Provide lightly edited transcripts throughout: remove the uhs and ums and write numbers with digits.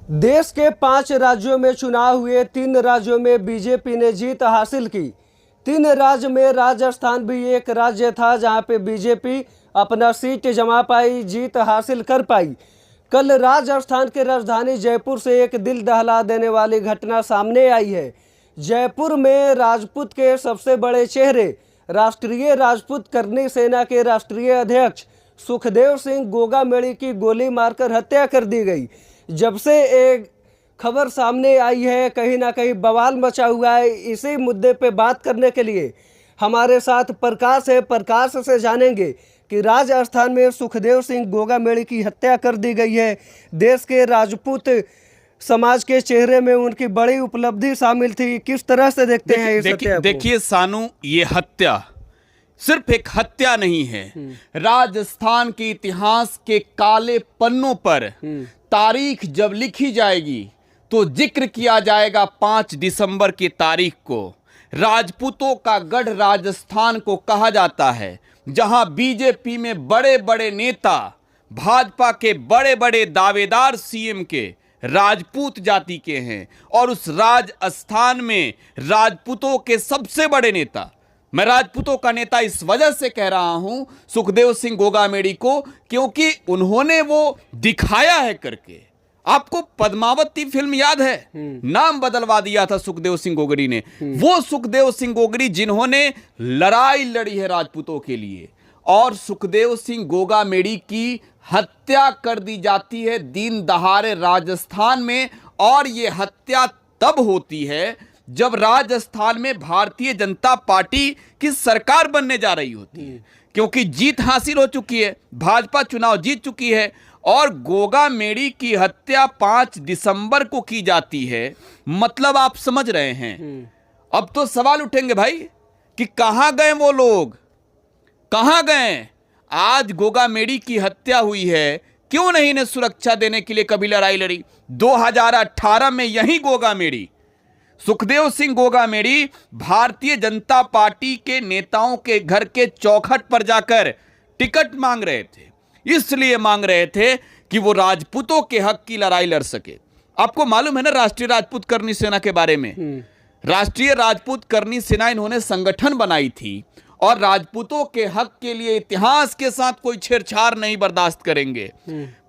देश के 5 राज्यों में चुनाव हुए। 3 राज्यों में बीजेपी ने जीत हासिल की। 3 राज्य में राजस्थान भी एक राज्य था जहां पे बीजेपी अपना सीट जमा पाई, जीत हासिल कर पाई। कल राजस्थान के राजधानी जयपुर से एक दिल दहला देने वाली घटना सामने आई है। जयपुर में राजपूत के सबसे बड़े चेहरे, राष्ट्रीय राजपूत करनी सेना के राष्ट्रीय अध्यक्ष सुखदेव सिंह गोगामेड़ी की गोली मारकर हत्या कर दी गई। जब से एक खबर सामने आई है, कहीं ना कहीं बवाल मचा हुआ है। इसी मुद्दे पे बात करने के लिए हमारे साथ प्रकाश है। प्रकाश से जानेंगे कि राजस्थान में सुखदेव सिंह गोगामेड़ी की हत्या कर दी गई है। देश के राजपूत समाज के चेहरे में उनकी बड़ी उपलब्धि शामिल थी। किस तरह से देखते हैं इस हत्या को? देखिए सानू, ये हत्या सिर्फ एक हत्या नहीं है। राजस्थान के इतिहास के काले पन्नों पर तारीख जब लिखी जाएगी तो जिक्र किया जाएगा 5 दिसंबर की तारीख को। राजपूतों का गढ़ राजस्थान को कहा जाता है, जहां बीजेपी में बड़े बड़े नेता, भाजपा के बड़े बड़े दावेदार सीएम के राजपूत जाति के हैं। और उस राजस्थान में राजपूतों के सबसे बड़े नेता, मैं राजपूतों का नेता इस वजह से कह रहा हूं सुखदेव सिंह गोगामेड़ी को, क्योंकि उन्होंने वो दिखाया है करके। आपको पद्मावती फिल्म याद है? नाम बदलवा दिया था सुखदेव सिंह गोगड़ी ने। वो सुखदेव सिंह गोगड़ी जिन्होंने लड़ाई लड़ी है राजपूतों के लिए, और सुखदेव सिंह गोगामेड़ी की हत्या कर दी जाती है दिन दहाड़े राजस्थान में। और ये हत्या तब होती है जब राजस्थान में भारतीय जनता पार्टी की सरकार बनने जा रही होती है, क्योंकि जीत हासिल हो चुकी है, भाजपा चुनाव जीत चुकी है। और गोगामेड़ी की हत्या 5 दिसंबर को की जाती है। मतलब आप समझ रहे हैं। अब तो सवाल उठेंगे भाई कि कहां गए वो लोग, कहां गए? आज गोगामेड़ी की हत्या हुई है, क्यों नहीं इन्हें सुरक्षा देने के लिए कभी लड़ाई लड़ी? 2018 में यही गोगामेड़ी, सुखदेव सिंह गोगामेड़ी भारतीय जनता पार्टी के नेताओं के घर के चौखट पर जाकर टिकट मांग रहे थे। इसलिए मांग रहे थे कि वो राजपूतों के हक की लड़ाई लड़ सके। आपको मालूम है ना राष्ट्रीय राजपूत करनी सेना के बारे में? राष्ट्रीय राजपूत करनी सेना इन्होंने संगठन बनाई थी, और राजपूतों के हक के लिए इतिहास के साथ कोई छेड़छाड़ नहीं बर्दाश्त करेंगे।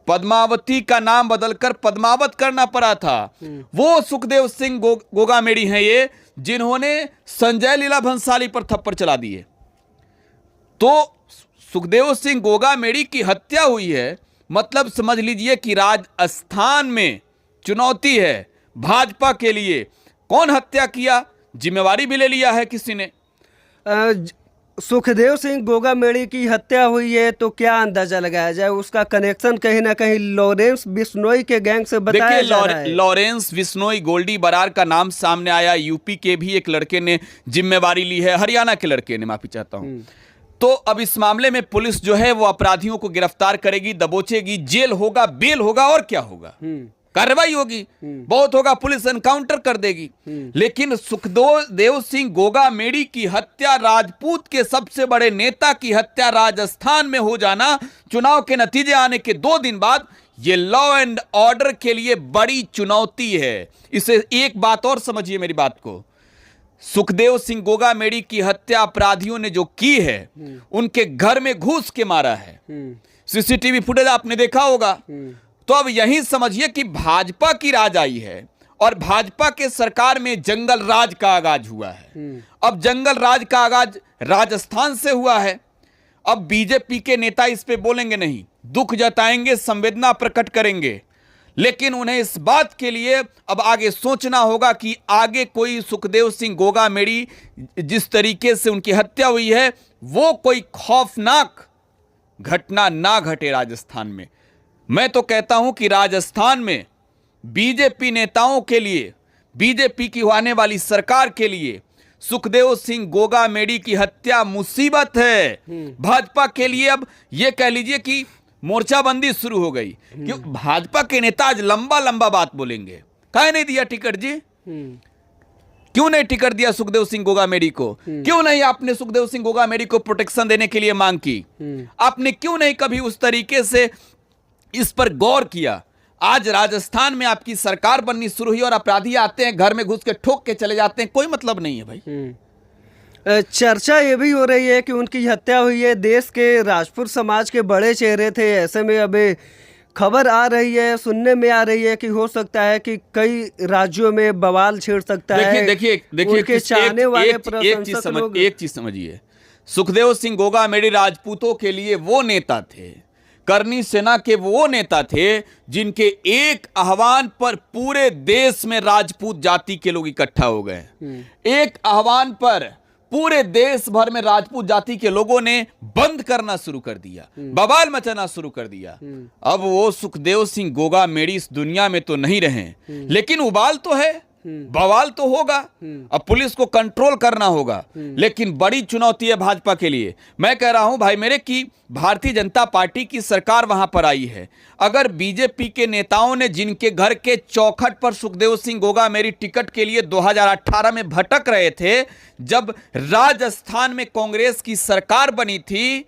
पद्मावती का नाम बदलकर पद्मावत करना पड़ा था। वो सुखदेव सिंह गोगामेड़ी हैं ये, जिन्होंने संजय लीला भंसाली पर थप्पड़ चला दिए। तो सुखदेव सिंह गोगामेड़ी की हत्या हुई है, मतलब समझ लीजिए कि राजस्थान में चुनौती है भाजपा के लिए। कौन हत्या किया, जिम्मेवारी भी ले लिया है किसी ने। सुखदेव सिंह गोगामेड़ी की हत्या हुई है तो क्या अंदाजा लगाया जाए? उसका कनेक्शन कहीं ना कहीं लॉरेंस बिश्नोई के गैंग से बताया जा रहा है। लॉरेंस बिश्नोई, गोल्डी बरार का नाम सामने आया। यूपी के भी एक लड़के ने जिम्मेवारी ली है, हरियाणा के लड़के ने, माफी चाहता हूं। तो अब इस मामले में पुलिस जो है वो अपराधियों को गिरफ्तार करेगी, दबोचेगी, जेल होगा, बेल होगा, और क्या होगा, कार्रवाई होगी, बहुत होगा, पुलिस एनकाउंटर कर देगी। लेकिन सुखदेव सिंह गोगामेड़ी की हत्या, राजपूत के सबसे बड़े नेता की हत्या राजस्थान में हो जाना, चुनाव के नतीजे आने के 2 दिन बाद, ये लॉ एंड ऑर्डर के लिए बड़ी चुनौती है। इसे एक बात और समझिए मेरी बात को, सुखदेव सिंह गोगामेड़ी की हत्या अपराधियों ने जो की है, उनके घर में घुस के मारा है। सीसीटीवी फुटेज आपने देखा होगा। तो अब यही समझिए कि भाजपा की राज आई है, और भाजपा के सरकार में जंगल राज का आगाज हुआ है। अब जंगल राज का आगाज राजस्थान से हुआ है। अब बीजेपी के नेता इस पे बोलेंगे नहीं, दुख जताएंगे, संवेदना प्रकट करेंगे, लेकिन उन्हें इस बात के लिए अब आगे सोचना होगा कि आगे कोई सुखदेव सिंह गोगामेड़ी, जिस तरीके से उनकी हत्या हुई है, वो कोई खौफनाक घटना ना घटे राजस्थान में। मैं तो कहता हूं कि राजस्थान में बीजेपी नेताओं के लिए, बीजेपी की आने वाली सरकार के लिए सुखदेव सिंह गोगामेड़ी की हत्या मुसीबत है। भाजपा के लिए अब यह कह लीजिए कि मोर्चाबंदी शुरू हो गई, क्यों? भाजपा के नेता आज लंबा लंबा बात बोलेंगे। काहे नहीं दिया टिकट जी? क्यों नहीं टिकट दिया सुखदेव सिंह गोगामेड़ी को? क्यों नहीं आपने सुखदेव सिंह गोगामेड़ी को प्रोटेक्शन देने के लिए मांग की? आपने क्यों नहीं कभी उस तरीके से इस पर गौर किया? आज राजस्थान में आपकी सरकार बननी शुरू हुई और अपराधी आते हैं, घर में घुस के ठोक के चले जाते हैं, कोई मतलब नहीं है भाई। चर्चा ये भी हो रही है कि उनकी हत्या हुई है, देश के राजपूत समाज के बड़े चेहरे थे। ऐसे में अब खबर आ रही है, सुनने में आ रही है कि हो सकता है कि कई राज्यों में बवाल छिड़ सकता है। देखिए उनके चाहने वाले प्रशंसक लोग। एक चीज समझिए, सुखदेव सिंह गोगामेडी राजपूतों के लिए वो नेता थे, करनी सेना के वो नेता थे जिनके एक आह्वान पर पूरे देश में राजपूत जाति के लोग इकट्ठा हो गए। एक आह्वान पर पूरे देश भर में राजपूत जाति के लोगों ने बंद करना शुरू कर दिया, बवाल मचाना शुरू कर दिया। अब वो सुखदेव सिंह गोगामेडी इस दुनिया में तो नहीं रहे, लेकिन उबाल तो है, बवाल तो होगा। अब पुलिस को कंट्रोल करना होगा, लेकिन बड़ी चुनौती है भाजपा के लिए। मैं कह रहा हूं भाई मेरे कि भारतीय जनता पार्टी की सरकार वहां पर आई है। अगर बीजेपी के नेताओं ने जिनके घर के चौखट पर सुखदेव सिंह गोगामेडी टिकट के लिए 2018 में भटक रहे थे, जब राजस्थान में कांग्रेस की सरकार बनी थी,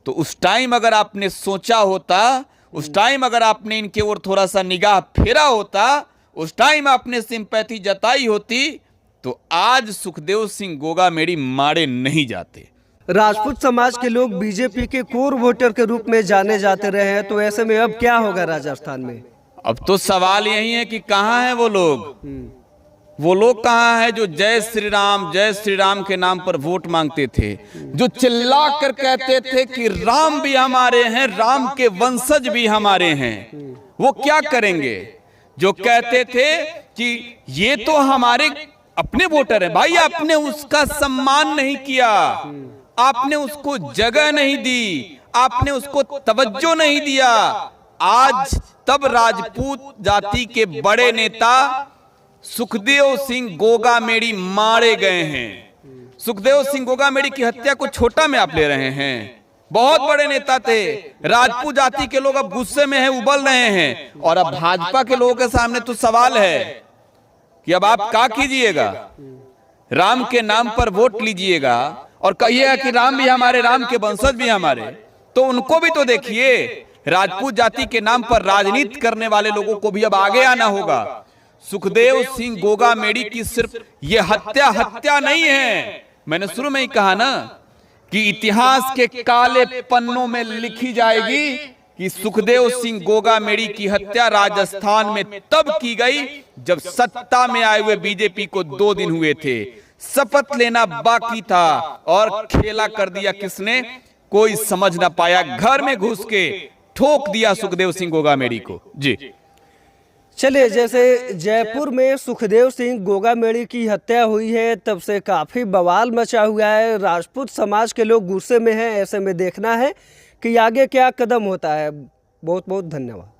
तो उस टाइम अगर आपने सोचा होता, उस टाइम अगर आपने इनके ओर थोड़ा सा निगाह फेरा होता, उस टाइम आपने सिंपैथी जताई होती, तो आज सुखदेव सिंह गोगामेडी मारे नहीं जाते। राजपूत समाज के लोग बीजेपी के कोर वोटर के रूप में जाने जाते रहे हैं, तो ऐसे में अब क्या होगा राजस्थान में? अब तो सवाल यही है कि कहां हैं वो लोग? वो लोग कहां हैं जो जय श्री राम के नाम पर वोट मांगते थे, जो चिल्ला कर कहते थे कि राम भी हमारे हैं, राम के वंशज भी हमारे हैं? वो क्या करेंगे? जो कहते थे कि ये तो हमारे अपने वोटर हैं। भाई आपने उसका सम्मान नहीं किया, आपने उसको जगह नहीं दी, आपने उसको तवज्जो नहीं दिया। आज तब राजपूत जाति के बड़े नेता सुखदेव सिंह गोगामेडी मारे गए हैं। सुखदेव सिंह गोगामेडी की हत्या को छोटा में आप ले रहे हैं। बहुत बड़े नेता थे, राजपूत जाति के लोग अब गुस्से में हैं, उबल रहे हैं। और अब भाजपा के लोगों के सामने तो सवाल है कि अब आप क्या कीजिएगा? राम के नाम पर वोट लीजिएगा और कहिएगा कि राम भी हमारे, राम के वंशज भी हमारे, तो उनको भी तो देखिए। राजपूत जाति के नाम पर राजनीति करने वाले लोगों को भी अब आगे आना होगा। सुखदेव सिंह गोगामेडी की सिर्फ ये हत्या नहीं है। मैंने शुरू में ही कहा ना कि इतिहास के काले पन्नों में लिखी जाएगी कि सुखदेव सिंह गोगामेडी की हत्या राजस्थान में तब की गई जब सत्ता में आए हुए बीजेपी को 2 दिन हुए थे, शपथ लेना बाकी था और खेला कर दिया किसने? कोई समझ ना पाया, घर में घुस के ठोक दिया सुखदेव सिंह गोगामेडी को। जी चलिए, जैसे जयपुर में सुखदेव सिंह गोगामेडी की हत्या हुई है, तब से काफ़ी बवाल मचा हुआ है, राजपूत समाज के लोग गुस्से में हैं। ऐसे में देखना है कि आगे क्या कदम होता है। बहुत बहुत धन्यवाद।